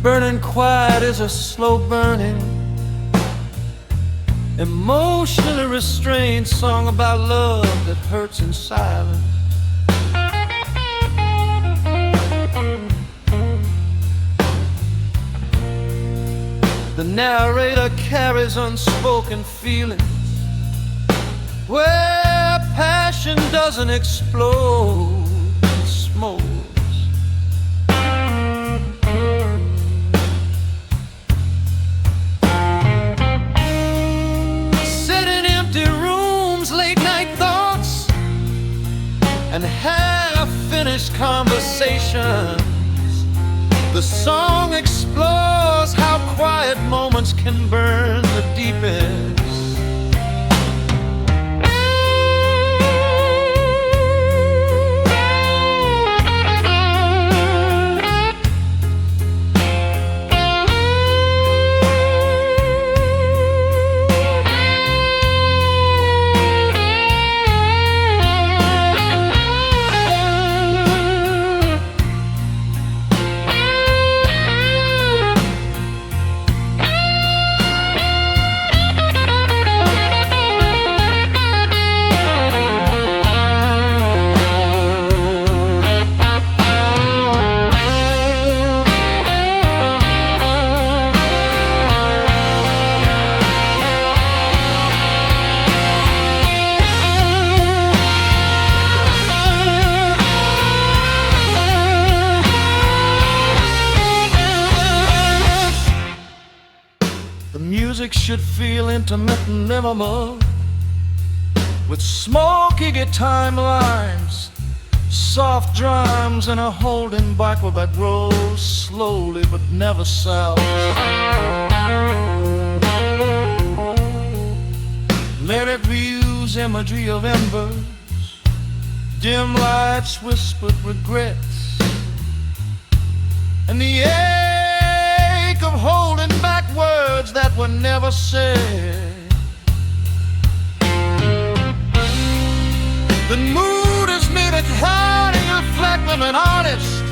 Burning quiet is a slow burning, emotionally restrained song about love that hurts in silence. The narrator carries unspoken feelings where passion doesn't explode in smoke. And half-finished conversations, the song explores how quiet moments can burn the deepest. The music should feel intimate and minimal, with smoky guitar lines, soft drums, and a holding backward that grows slowly but never sells. Let it reuse imagery of embers, dim lights, whispered regrets, and the ache of holding back words that were never said. The mood is made at hiding, reflective and honest,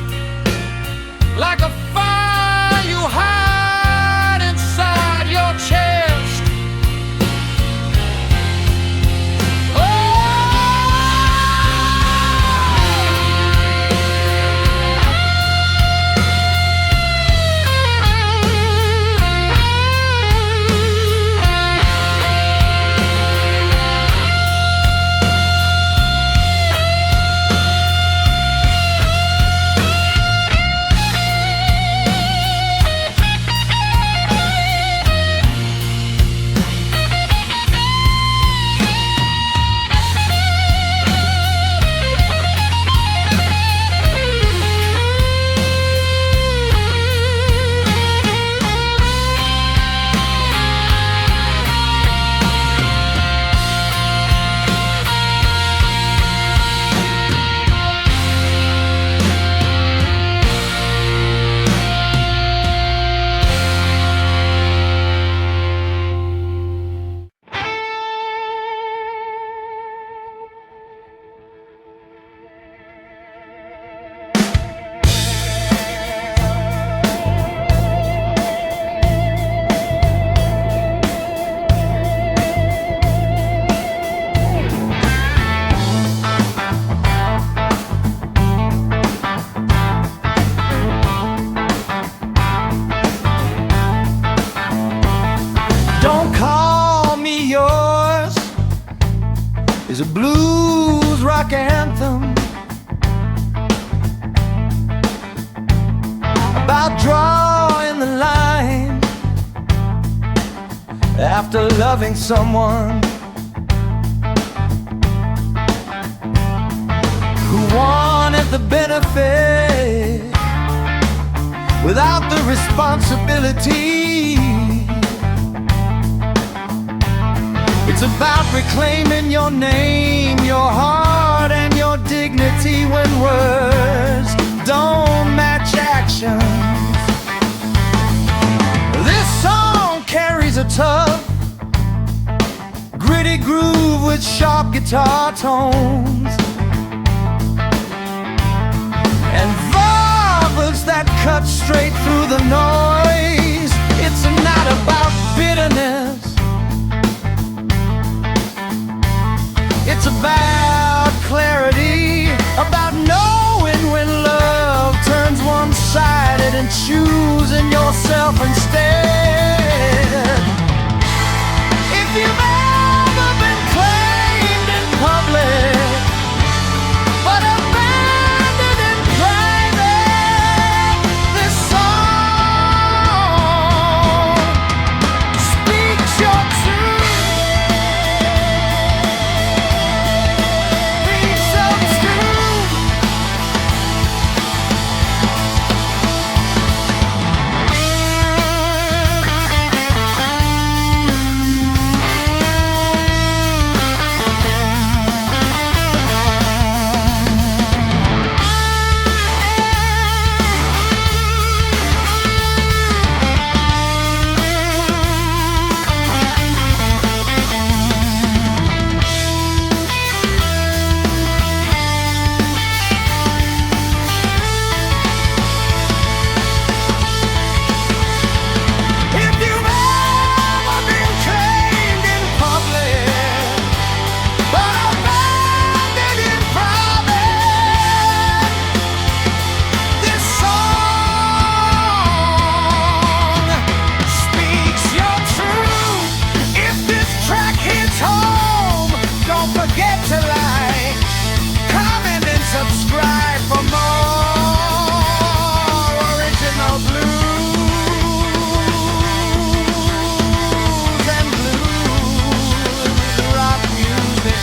like a fire you hide inside your chest. Is a blues rock anthem about drawing the line after loving someone who wanted the benefit without the responsibility. It's about reclaiming your name, your heart, and your dignity when words don't match actions. This song carries a tough, gritty groove with sharp guitar tones and vocals that cut straight through the noise. It's not about bitterness, it's about clarity, about knowing when love turns one-sided and choosing yourself instead. If you've ever been claimed in public but abandoned in private, this song speaks your truth. Speaks your truth. Subscribe for more original blues and blues rock music.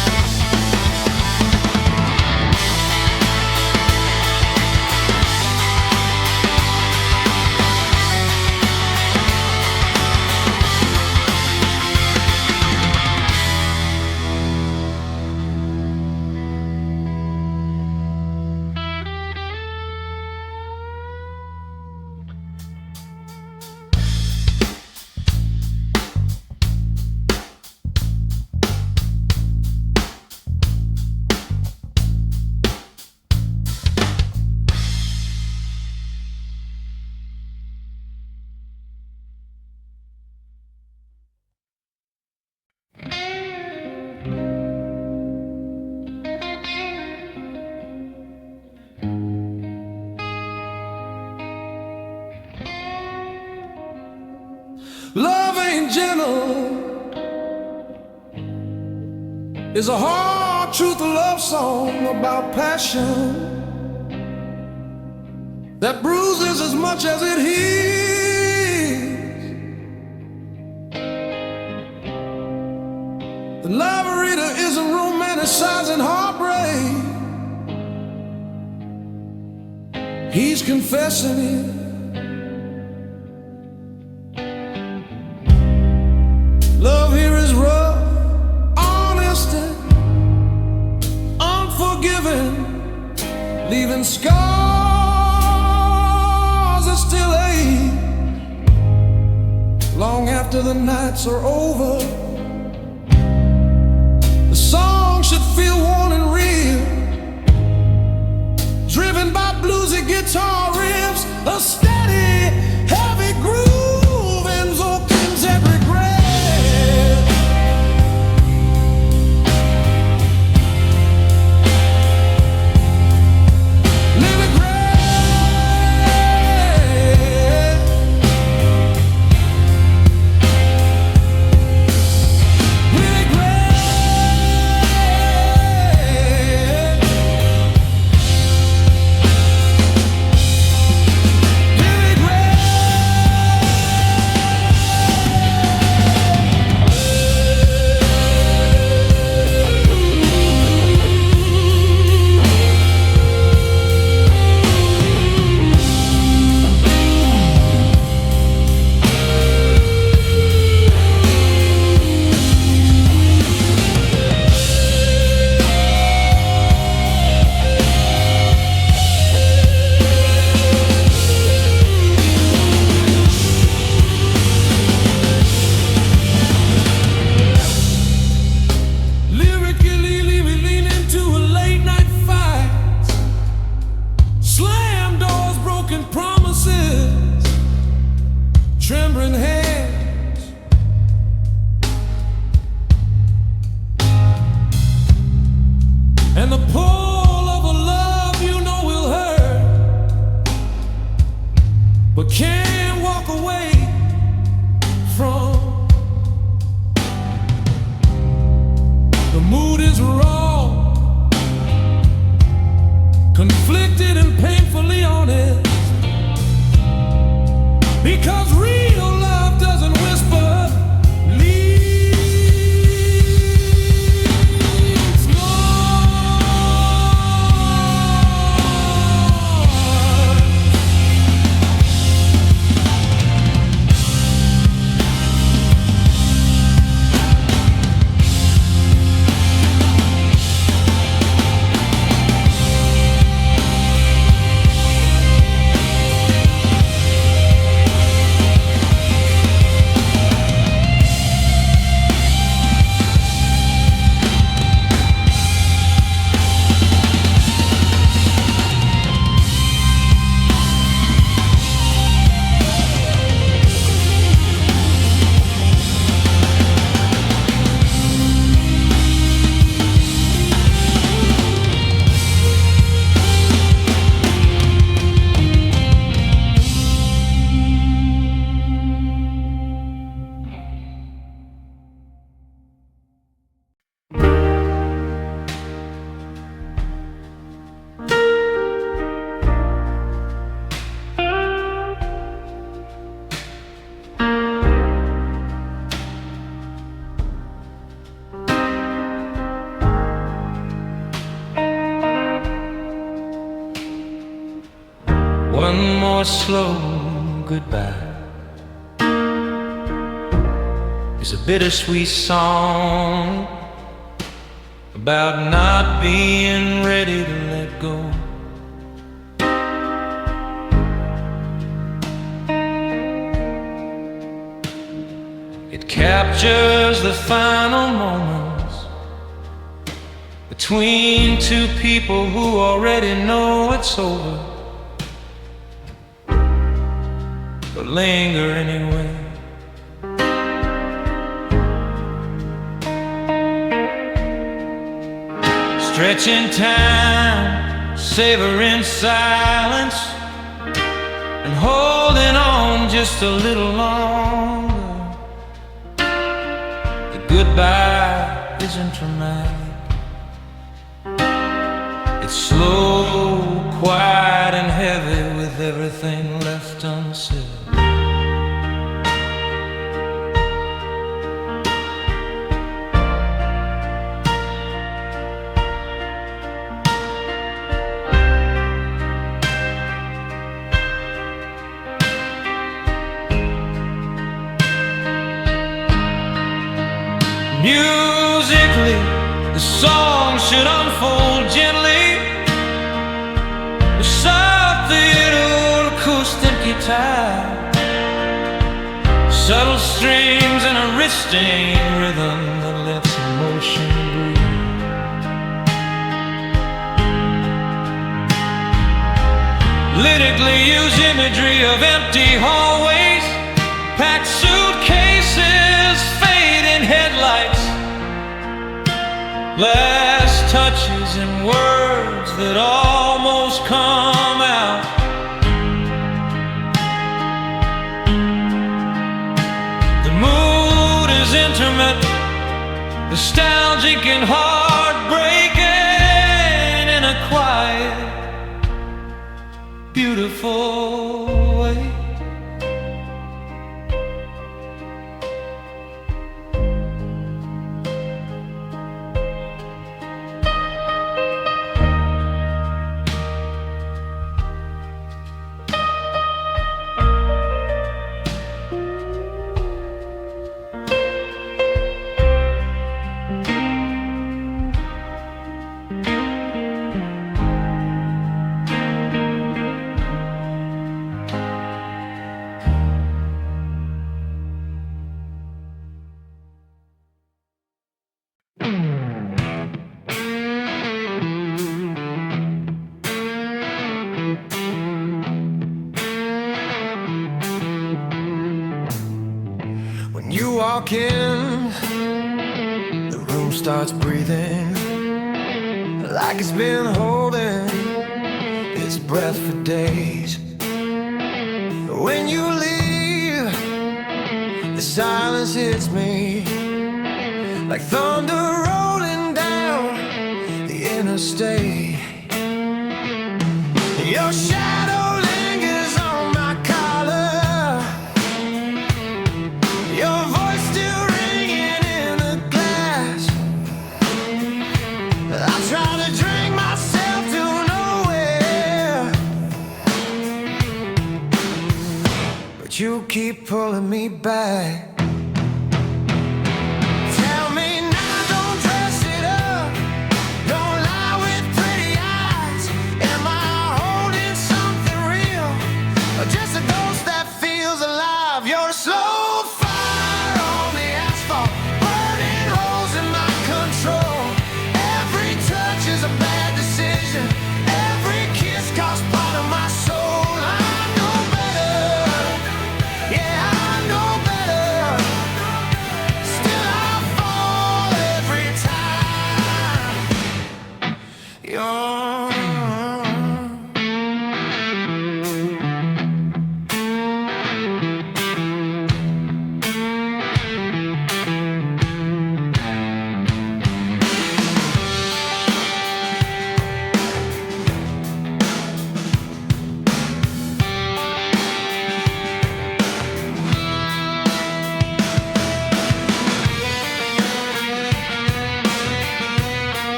Love ain't gentle is a hard truth love song about passion that bruises as much as it heals. The love reader isn't romanticizing heartbreak, he's confessing it. Love here is rough, honest and unforgiving, leaving scars that still ache long after the nights are over. The song should feel warm and real, driven by bluesy guitar riffs, a steady, heavy groove ends opens every grave. your slow goodbye is a bittersweet song about not being ready to let go. It captures the final moments between two people who already know it's over, but linger anyway. Stretching time, savoring silence, and holding on just a little longer. The goodbye isn't dramatic, it's slow, quiet, and heavy with everything left unsaid. Musically, the song should unfold gently, with soft little acoustic guitar, subtle strings and a wristing rhythm that lets emotion breathe. Lyrically use imagery of empty hallways, packed suitcases, fading headlights, last touches and words that almost come out. The mood is intimate, nostalgic and heartbreaking in a quiet, beautiful way. When you walk in, the room starts breathing like it's been holding its breath for days. When you leave, the silence hits me like thunder rolling down the interstate. Your shadow lingers on my collar, your voice still ringing in the glass. I try to drink myself to nowhere, but you keep pulling me back. Tell me now, don't dress it up, don't lie with pretty eyes. Am I holding something real, or just a ghost that feels alive? You're a slow fire on the asphalt, burning holes in my control. Every touch is a bad decision, every kiss costs part of my soul. I know better, yeah, I know better.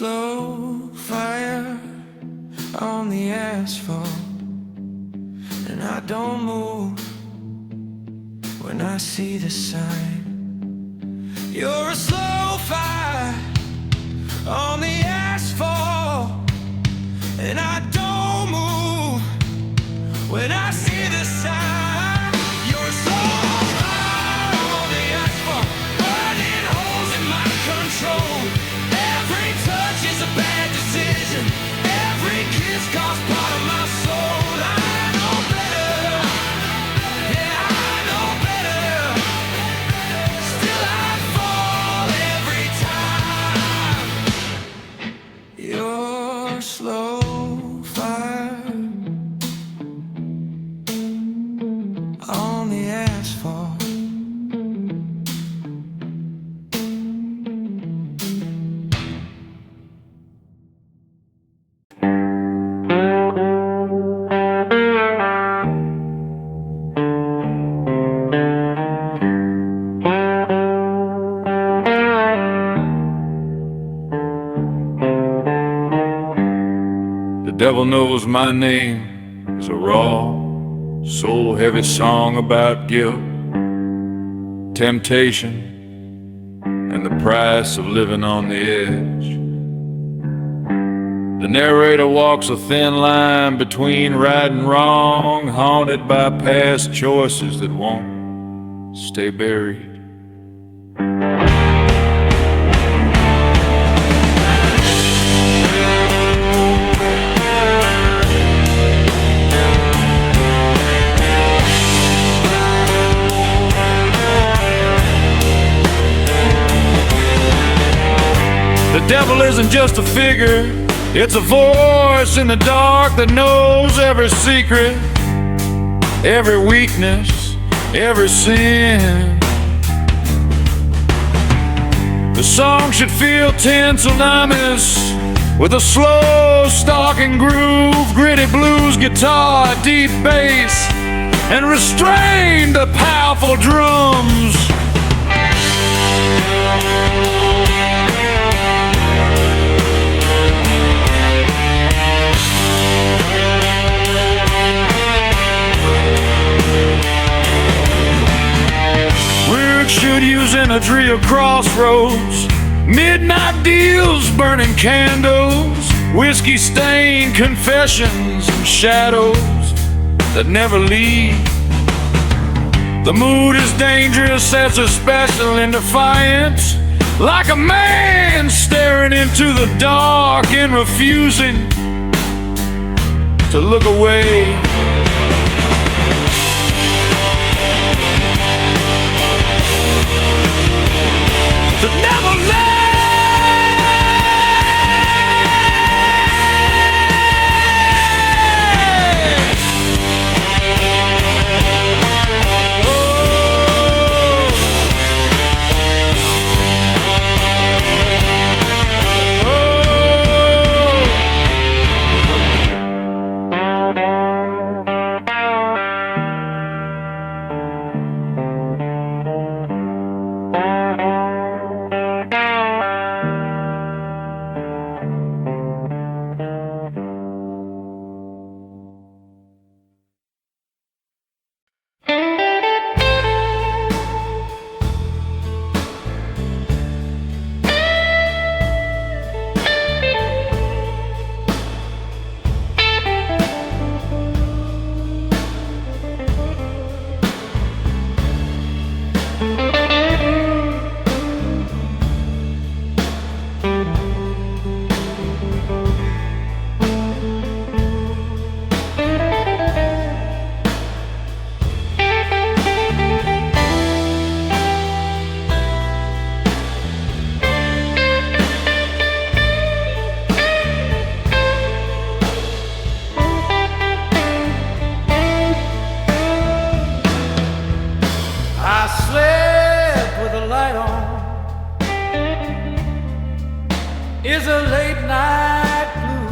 slow fire on the asphalt, and I don't move when I see the sign. You're a slow fire on the asphalt, and I don't move when I see the sign. You're a slow fire on the asphalt, burning holes in my control. Every touch is a bad decision, every kiss costs part of my soul. I know better, yeah, I know better. Still I fall every time. You're slow fire on the asphalt. The devil knows my name is a raw, soul-heavy song about guilt, temptation, and the price of living on the edge. The narrator walks a thin line between right and wrong, haunted by past choices that won't stay buried. The devil isn't just a figure, it's a voice in the dark that knows every secret, every weakness, every sin. The song should feel tense and ominous, with a slow stalking groove, gritty blues guitar, deep bass, and restrained powerful drums. Should use imagery of crossroads, midnight deals, burning candles, whiskey-stained confessions and shadows that never leave. The mood is dangerous as a special in defiance, like a man staring into the dark and refusing to look away. The devil is a late night blue,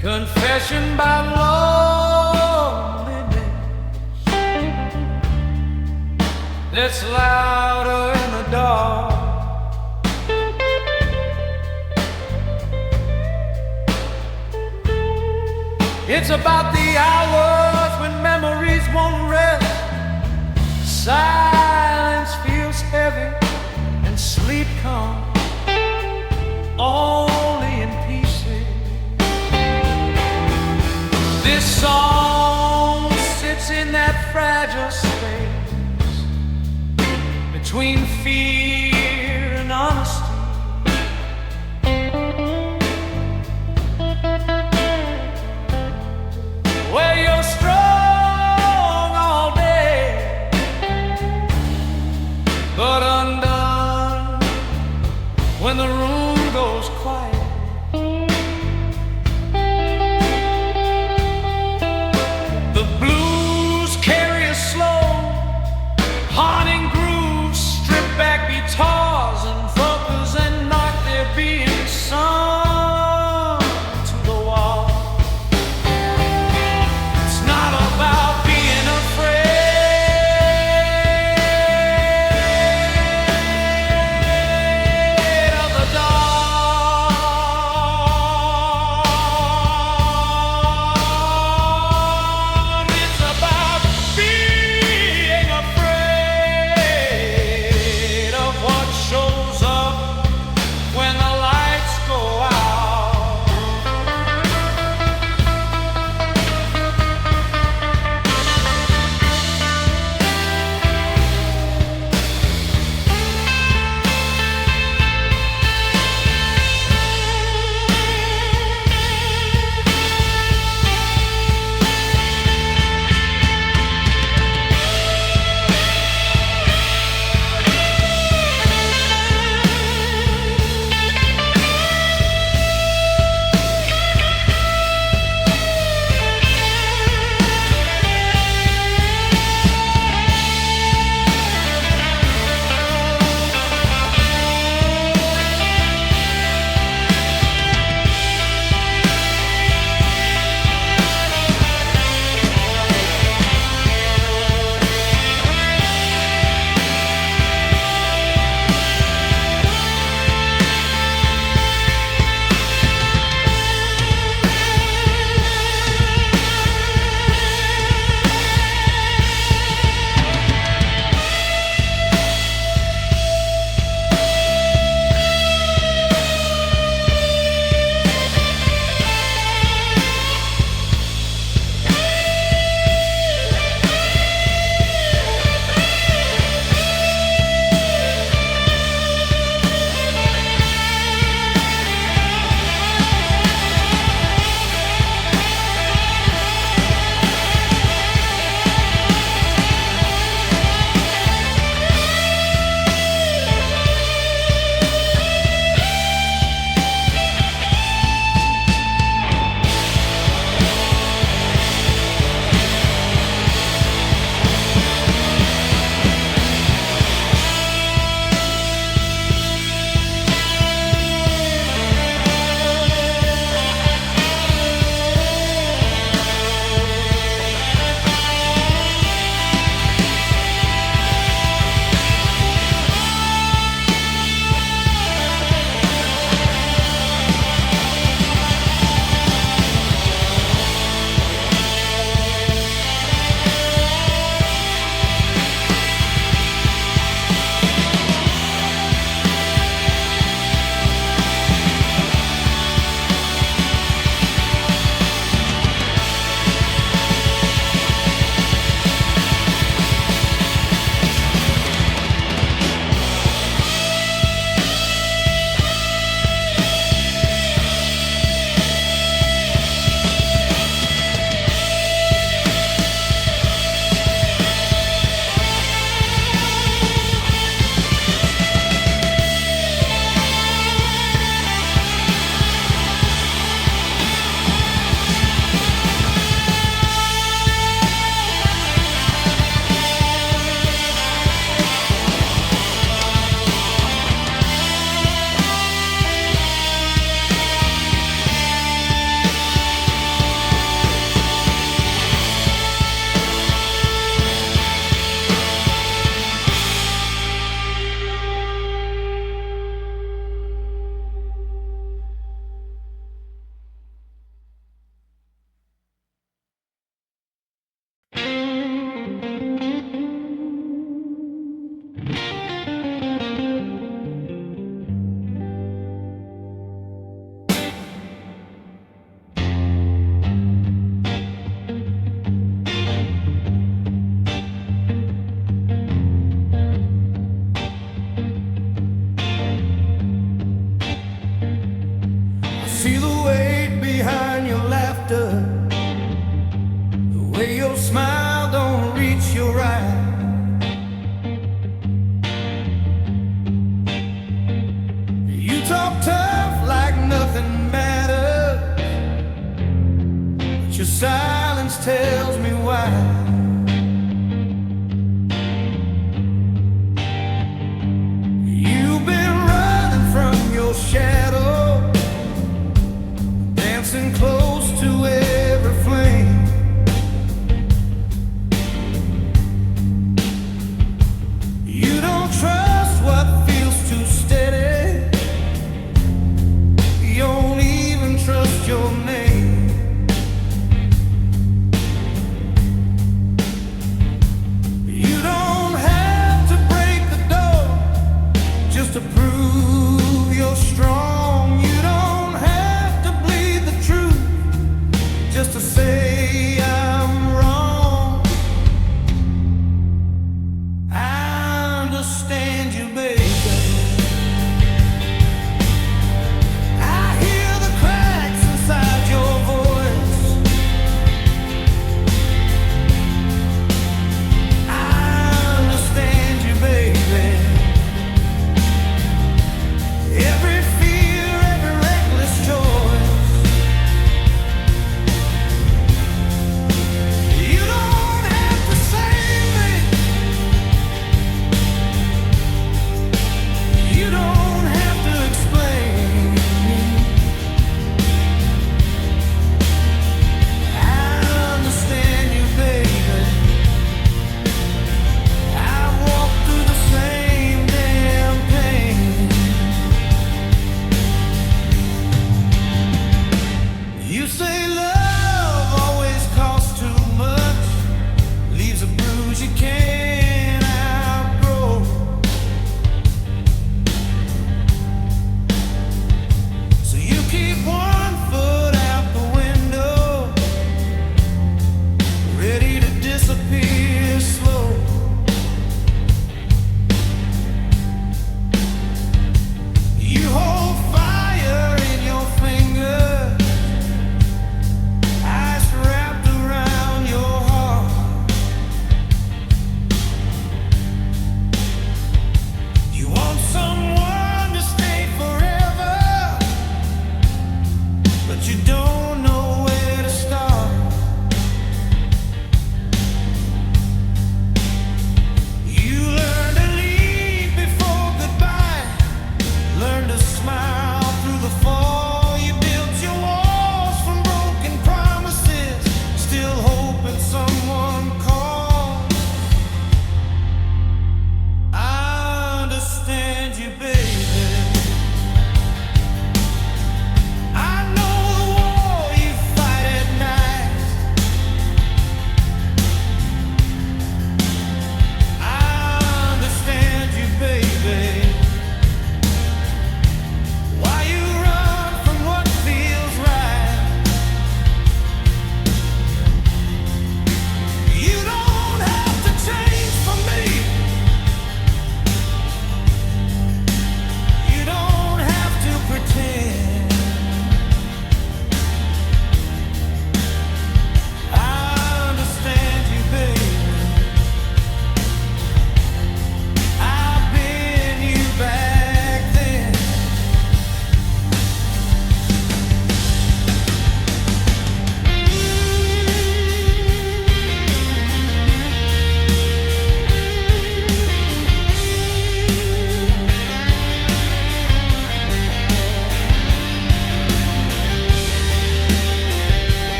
confession by loneliness. It's louder in the dark. It's about the hours when memories won't rest. Silence feels heavy and sleep comes only in pieces. This song sits in that fragile space between fear and honesty. Where you're strong all day, but undone when the room goes quiet. The blues carry a slow, haunting groove, stripped back guitar.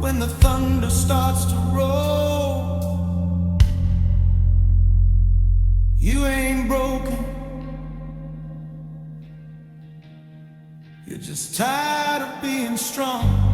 when the thunder starts to roll. You ain't broken, you're just tired of being strong.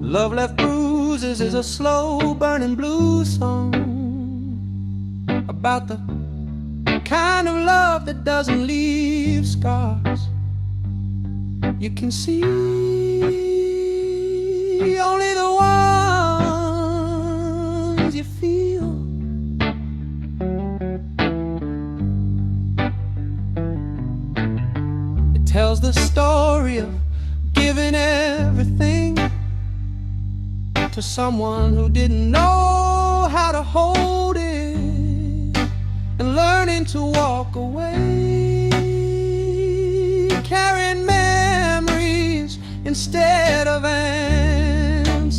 Love Left Bruises is a slow burning blues song about the kind of love that doesn't leave scars. You can see only the ones you feel. It tells the story of giving everything to someone who didn't know how to hold it, and learning to walk away, carrying memories instead of answers.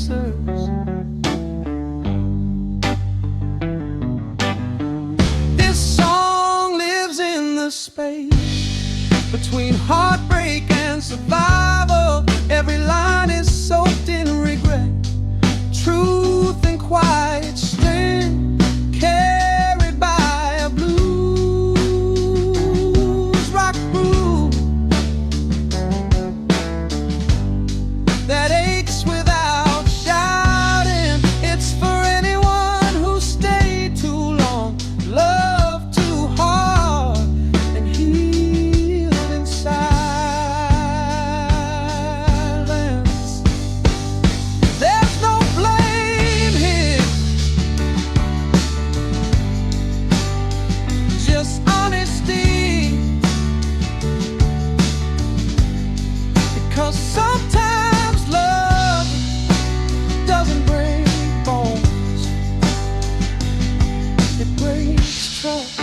This song lives in the space between heartbreak and survival. Every line is soaked in regret, truth and quiet strength, carried by a blues rock groove that aches without shouting. It's for anyone who stayed too long, loved too hard, and healed in silence. There's no blame here, just honesty, because sometimes love doesn't break bones, it breaks trust.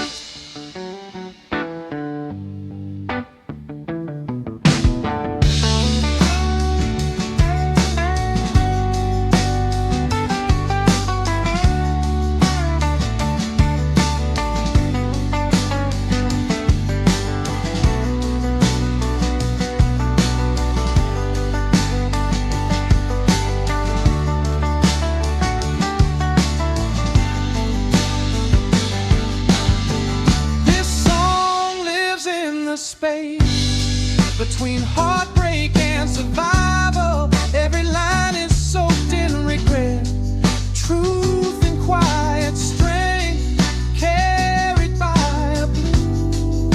Space between heartbreak and survival. Every line is soaked in regret, truth and quiet strength, carried by a blues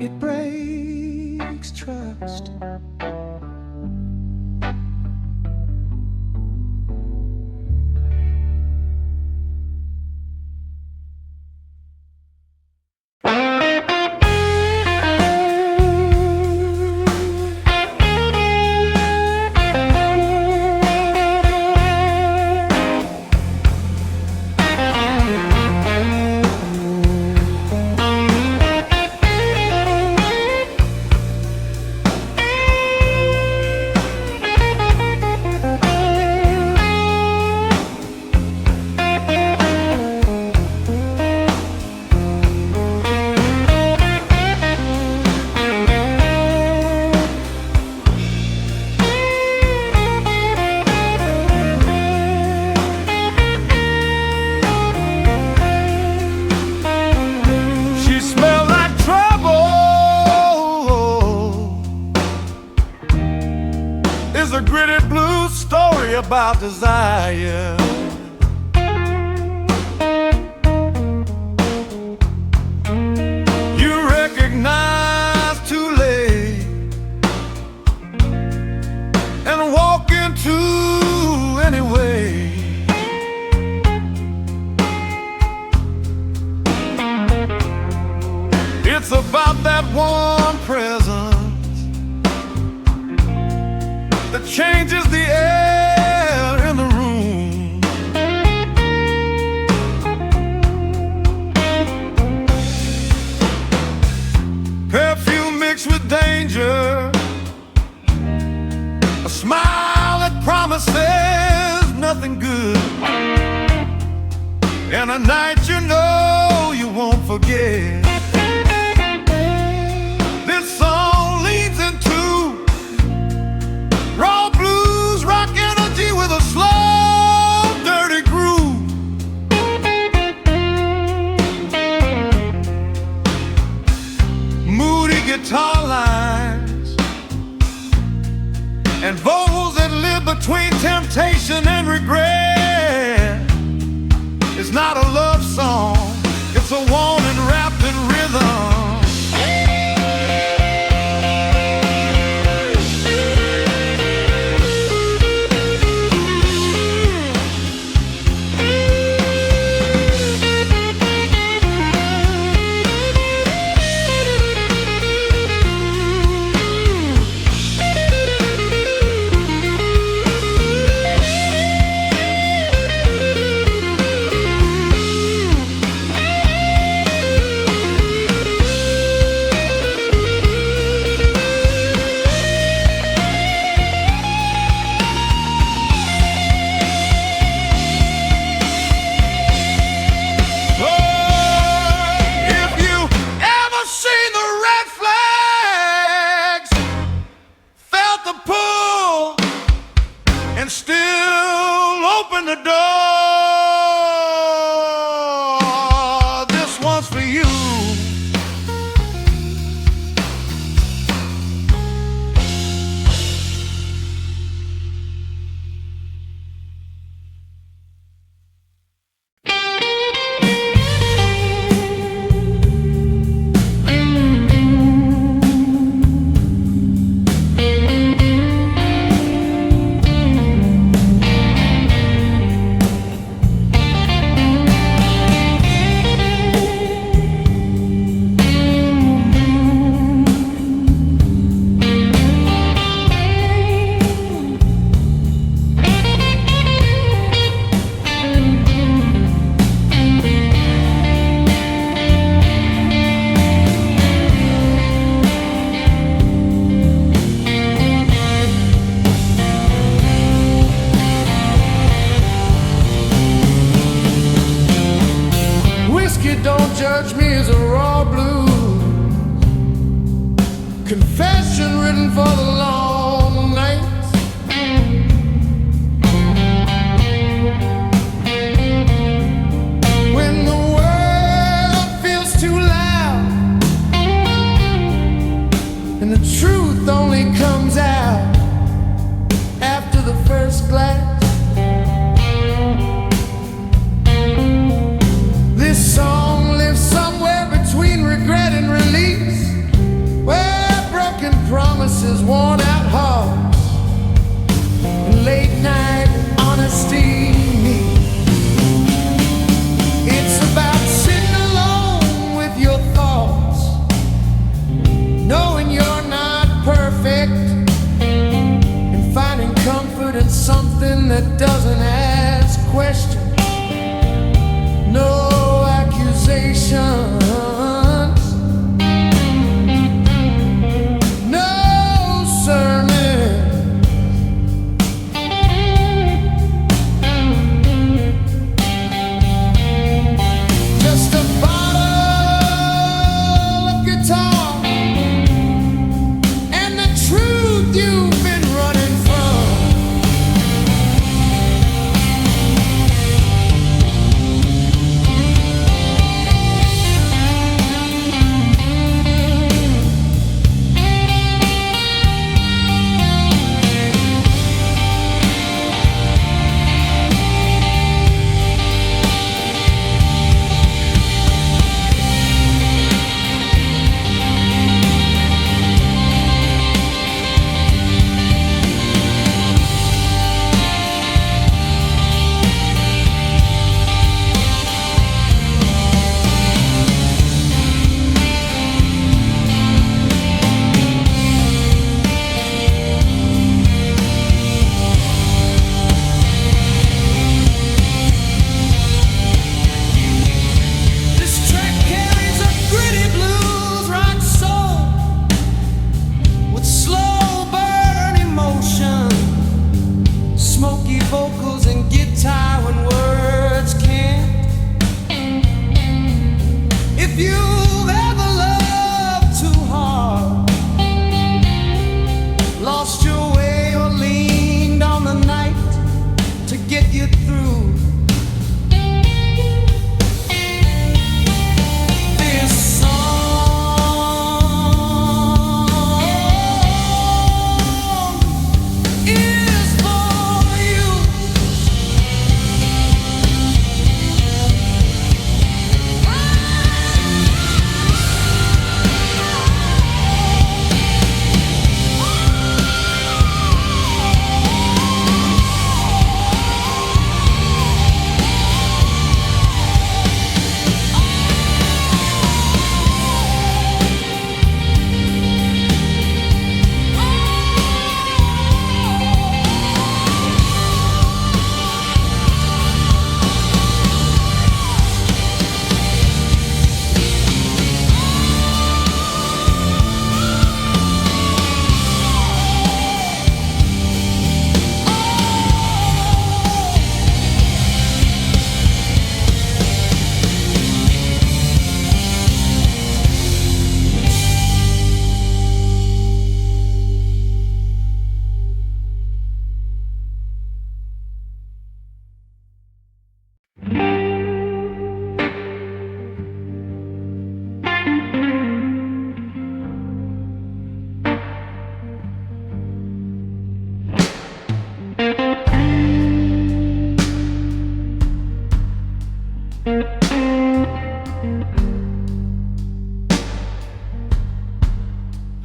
it breaks trust. A gritty blues story about desire. You recognize too late and walk into anyway. It's about that one presence that changes the air in the room. Perfume mixed with danger, a smile that promises nothing good, and a night you know you won't forget. This song leads into raw blues, rock energy with a slow, dirty groove. Moody guitar lines and vocals that live between temptation and regret. It's not a love song, it's a warning wrapped in rhythm. Still open the door. This one's for you. Don't judge me as a raw blues confession written for the long nights. When the world feels too loud and the truth only comes out after the first glass. This song lives somewhere between regret and release.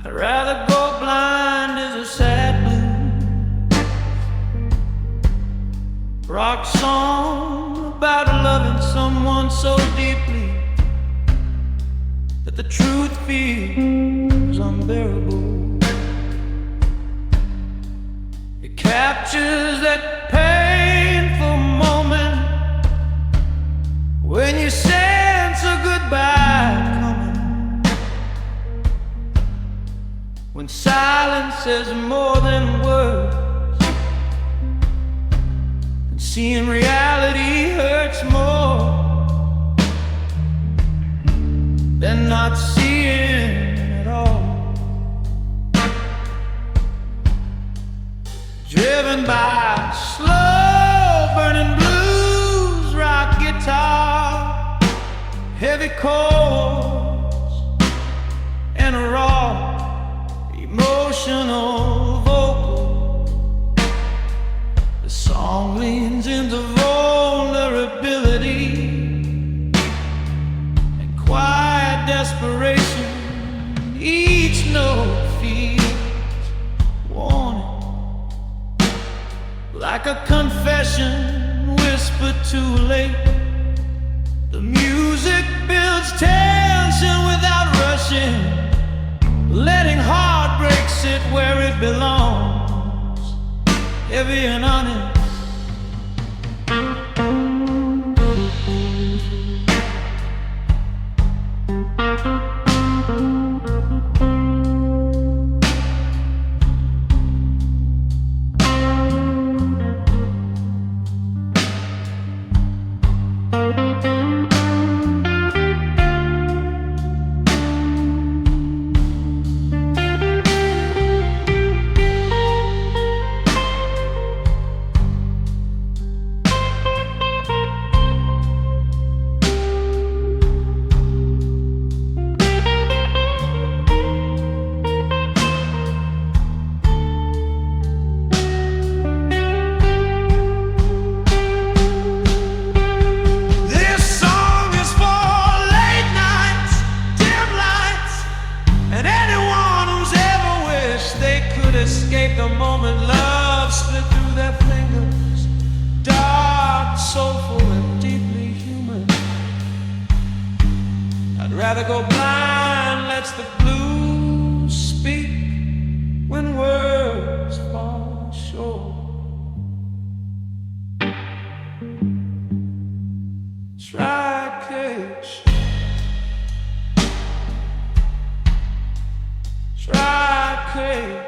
I'd rather go blind as a sad blue rock song about loving someone so deeply that the truth feels unbearable. It captures that painful moment when you sense a goodbye coming, when silence says more than words, and seeing reality hurts more than not seeing at all. Driven by slow burning blues, rock guitar, heavy chords, and a raw emotional vocal. The song leans into vulnerability and quiet desperation. Each note feels warning, like a confession whispered too late. The music builds tension without rushing, letting heartbreak sit where it belongs, heavy and honest. Escape the moment love slid through their fingers, dark, soulful, and deeply human. I'd rather go blind, lets the blues speak when words fall short. Try cage, try cage.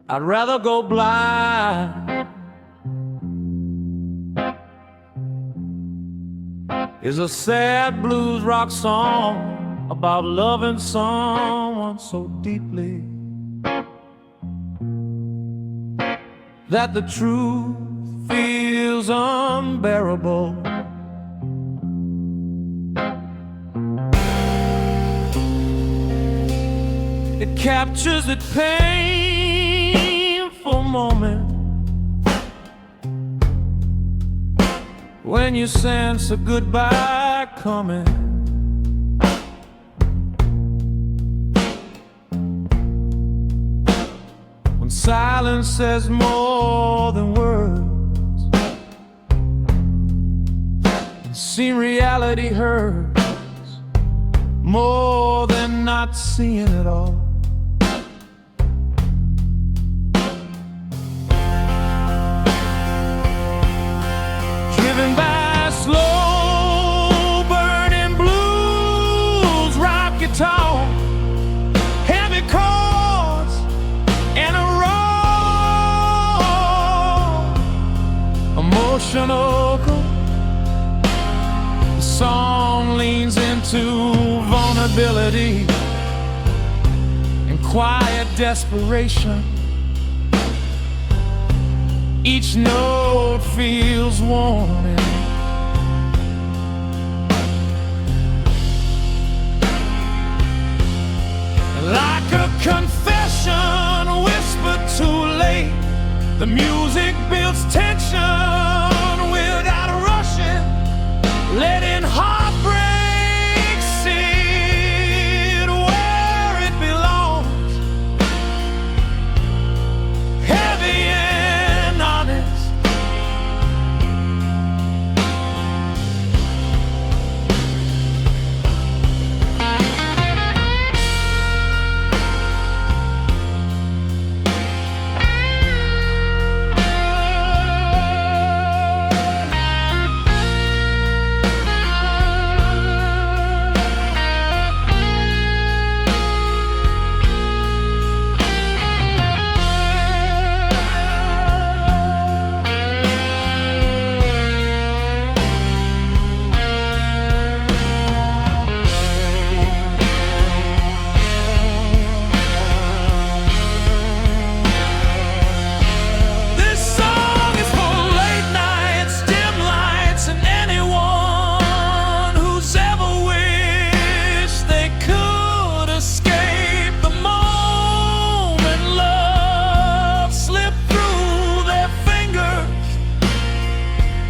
I'd rather go blind is a sad blues rock song about loving someone so deeply that the truth feels unbearable. It captures the painful moment when you sense a goodbye coming, when silence says more than words, and seeing reality hurts more than not seeing it all. Driven by slow burning blues, rock guitar, heavy chords, and a raw emotional song leans into vulnerability and quiet desperation. Each note feels warning. Like a confession whispered too late, the music builds tension without rushing, letting heartbreak sit where it belongs, heavy and honest.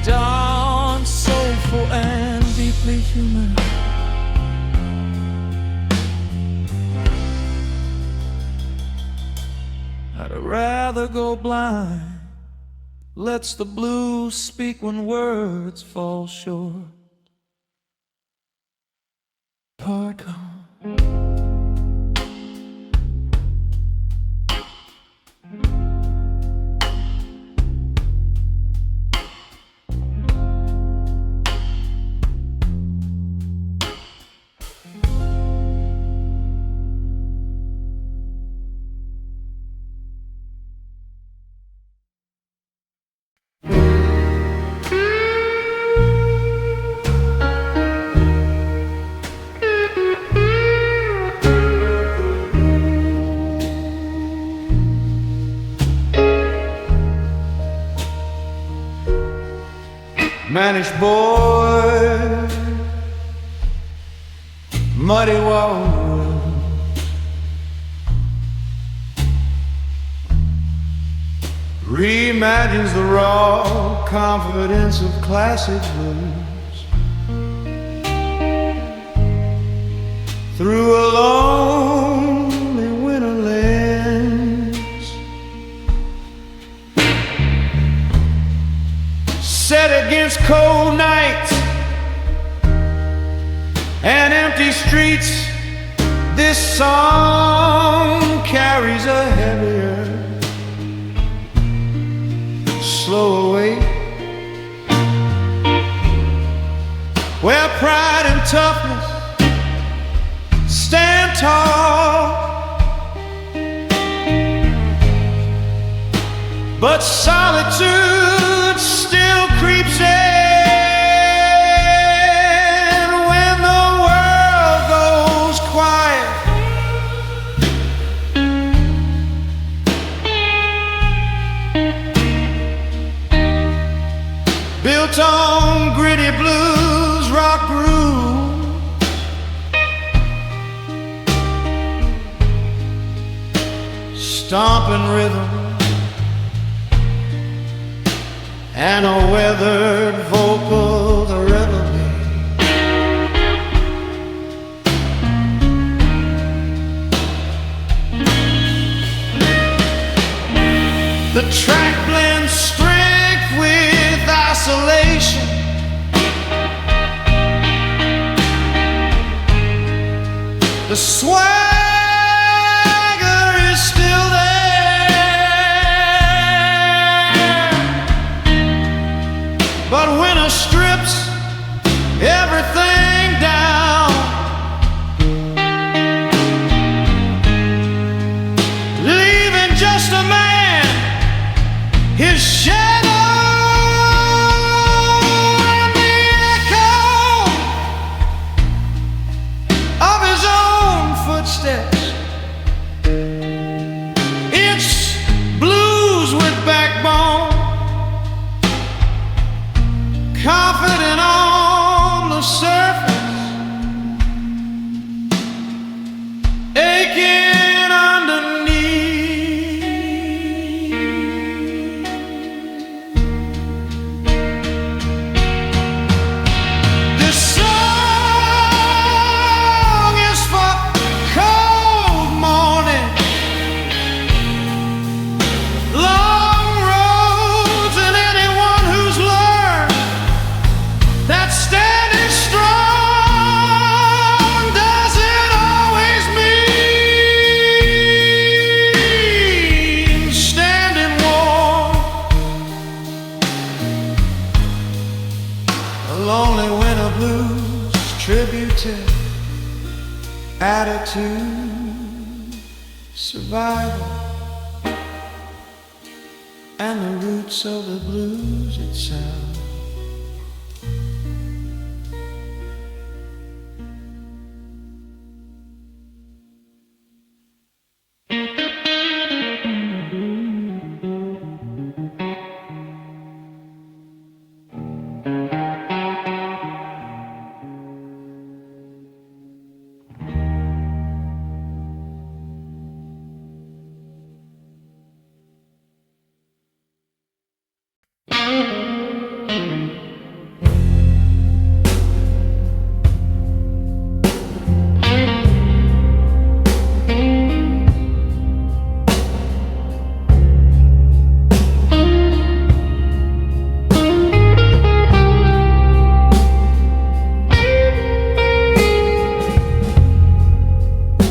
Dawn, soulful and deeply human. I'd rather go blind. Lets the blues speak when words fall short. Part gone. Mannish boy, muddy water, reimagines the raw confidence of classic blues through a lonely winter lens, set against cold nights and empty streets. This song carries a heavier, slow weight, where pride and toughness stand tall, but solitude still creeps in when the world goes quiet. Built on gritty blues rock groove, stomping rhythm and a weathered vocal to reveille. The track blends strength with isolation, the swagger is still there, but winter strips everything down, leaving just a man, his shadow, and the echo confident on the surface, aching underneath. This song is for cold morning, long roads, and anyone who's learned that standing strong doesn't always mean standing warm. A lonely winter blues tribute to attitude, survival, and the roots of the blues itself.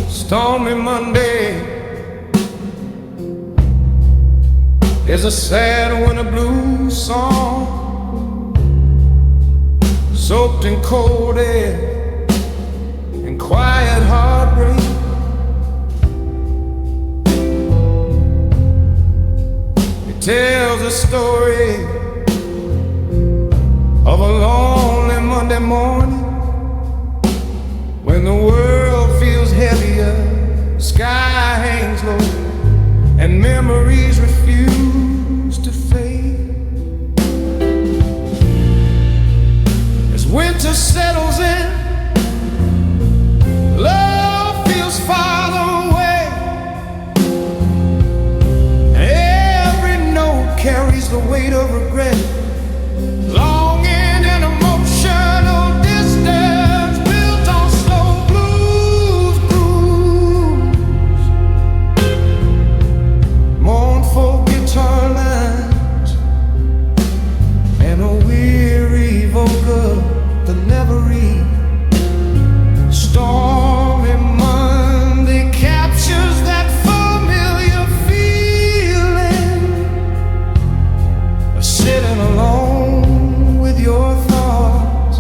Stormy Monday is a sad winter blues song, soaked in cold air and quiet heartbreak. It tells a story of a lonely Monday morning when the world feels heavier, sky hangs low, and memories refuse to fade. As winter settles in, love feels farther away. Every note carries the weight of regret, longing and emotional distance built on slow blues grooves. Mournful guitar lines and a weary vocal that never read. Stormy Monday captures that familiar feeling of sitting alone with your thoughts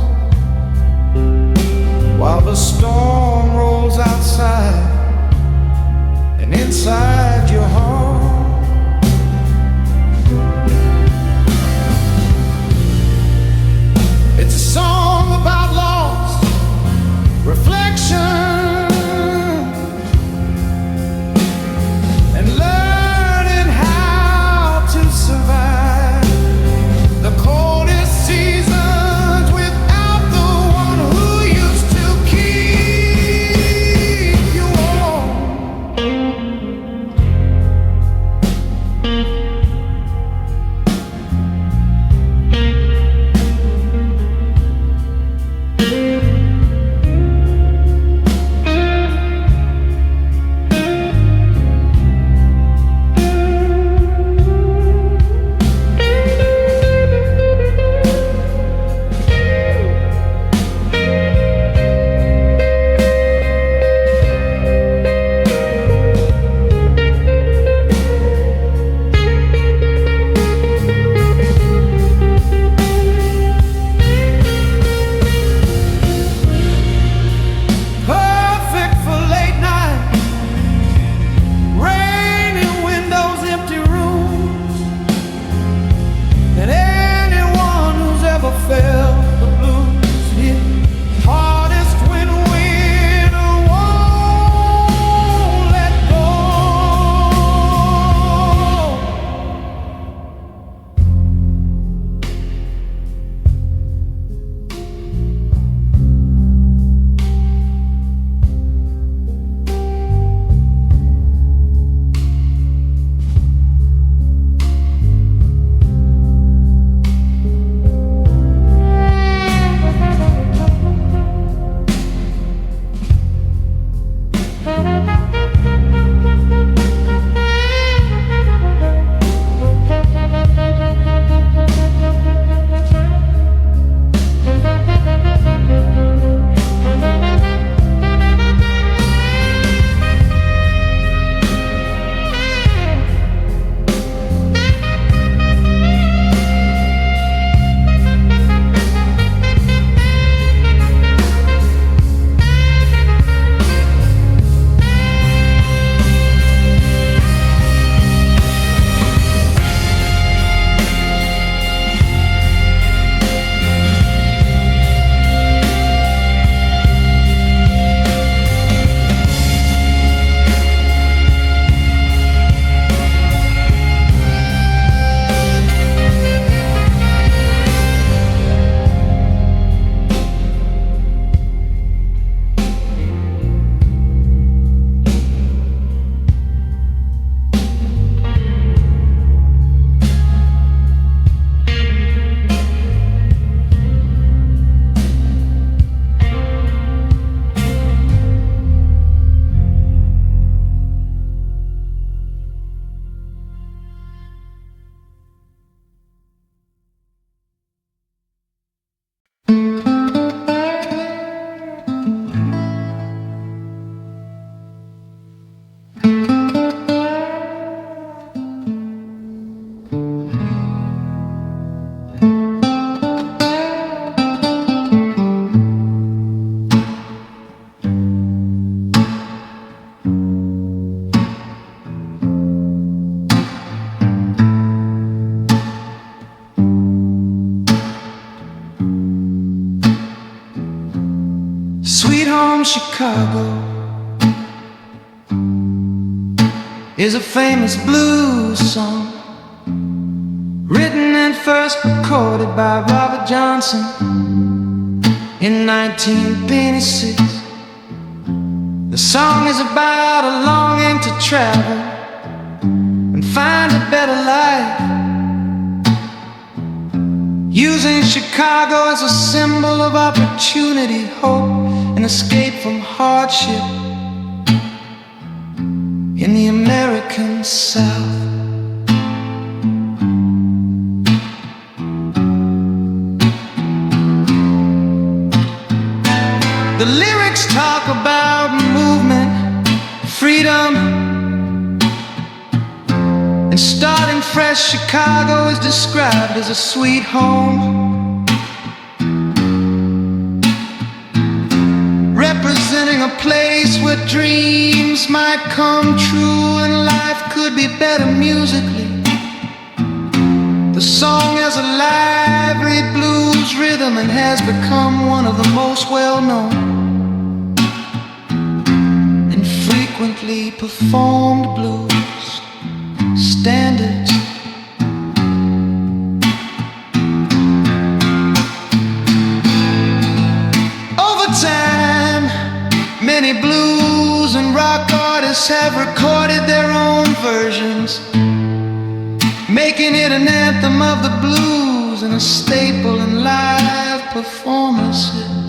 while the storm rolls outside and inside your heart. It's a song about from Chicago is a famous blues song, written and first recorded by Robert Johnson in 1926. The song is about a longing to travel and find a better life, using Chicago as a symbol of opportunity, hope, and escape from hardship in the American South. The lyrics talk about movement, freedom, and starting fresh. Chicago is described as a sweet home, representing a place where dreams might come true and life could be better musically. The song has a lively blues rhythm and has become one of the most well-known and frequently performed blues standards. Over time, many blues and rock artists have recorded their own versions, making it an anthem of the blues and a staple in live performances.